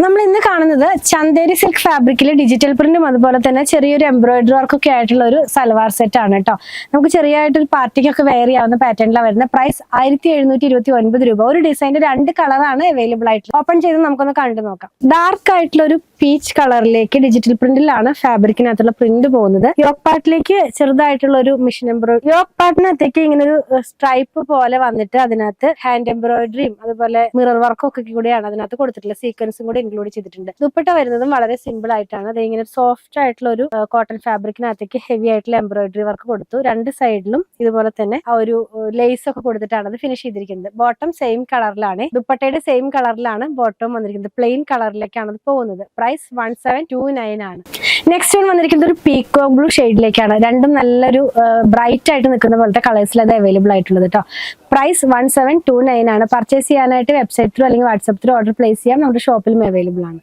നമ്മൾ ഇന്ന് കാണുന്നത് ചന്തേരി സിൽക്ക് ഫാബ്രിക്കിലെ ഡിജിറ്റൽ പ്രിന്റും അതുപോലെ തന്നെ ചെറിയൊരു എംബ്രോയിഡറി വർക്കൊക്കെ ആയിട്ടുള്ള ഒരു സൽവാർ സെറ്റ് ആണ് കേട്ടോ. നമുക്ക് ചെറിയായിട്ടൊരു പാർട്ടിക്കൊക്കെ വെയർ ചെയ്യാവുന്ന പാറ്റേണിലാണ് വരുന്നത്. പ്രൈസ് 1729 രൂപ. ഒരു ഡിസൈനിന്റെ 2 കളറാണ് അവൈലബിൾ ആയിട്ടുള്ളത്. ഓപ്പൺ ചെയ്ത് നമുക്കൊന്ന് കണ്ടു നോക്കാം. ഡാർക്ക് ആയിട്ടുള്ള ഒരു പീച്ച് കളറിലേക്ക് ഡിജിറ്റൽ പ്രിന്റിലാണ് ഫാബ്രിക്കിനകത്തുള്ള പ്രിന്റ് പോകുന്നത്. യോക്ക് പാർട്ടിലേക്ക് ചെറുതായിട്ടുള്ള ഒരു മിഷൻ എംബ്രോയിഡറി, യോക്ക് പാർട്ടിനകത്തേക്ക് ഇങ്ങനെ ഒരു സ്ട്രൈപ്പ് പോലെ വന്നിട്ട് അതിനകത്ത് ഹാൻഡ് എംബ്രോയിഡറിയും അതുപോലെ മിറർ വർക്കും ഒക്കെ കൂടിയാണ് അതിനകത്ത് കൊടുത്തിട്ടുള്ളത്. സീക്വൻസും കൂടി ഇൻക്ലൂഡ് ചെയ്തിട്ടുണ്ട്. ദുപ്പട്ട വരുന്നതും വളരെ സിമ്പിൾ ആയിട്ടാണ്. അത് ഇങ്ങനെ സോഫ്റ്റ് ആയിട്ടുള്ള ഒരു കോട്ടൺ ഫാബ്രിക്കിനകത്തേക്ക് ഹെവി ആയിട്ടുള്ള എംബ്രോയിഡറി വർക്ക് കൊടുത്തു. 2 സൈഡിലും ഇതുപോലെ തന്നെ ആ ഒരു ലേസ് ഒക്കെ കൊടുത്തിട്ടാണ് അത് ഫിനിഷ് ചെയ്തിരിക്കുന്നത്. ബോട്ടം സെയിം കളറിലാണ്, ദുപ്പട്ടയുടെ സെയിം കളറിലാണ് ബോട്ടം വന്നിരിക്കുന്നത്. പ്ലെയിൻ കളറിലേക്കാണ് അത് പോകുന്നത്. പ്രൈസ് 1729 ആണ്. നെക്സ്റ്റ് വന്നിരിക്കുന്നത് ഒരു പീക്കോക്ക് ബ്ലൂ ഷെയ്ഡിലേക്കാണ്. രണ്ടും നല്ലൊരു ബ്രൈറ്റ് ആയിട്ട് നിൽക്കുന്ന പോലത്തെ കളേഴ്സിൽ അത് അവൈലബിൾ ആയിട്ടുള്ളത് കേട്ടോ. പ്രൈസ് 1729 ആണ്. പർച്ചേസ് ചെയ്യാനായിട്ട് വെബ്സൈറ്റ് ത്രൂ അല്ലെങ്കിൽ വാട്സ്ആപ്പ് ത്രൂ ഓർഡർ പ്ലേസ് ചെയ്യാം. നമ്മുടെ ഷോപ്പിലും അവൈലബിൾ ആണ്.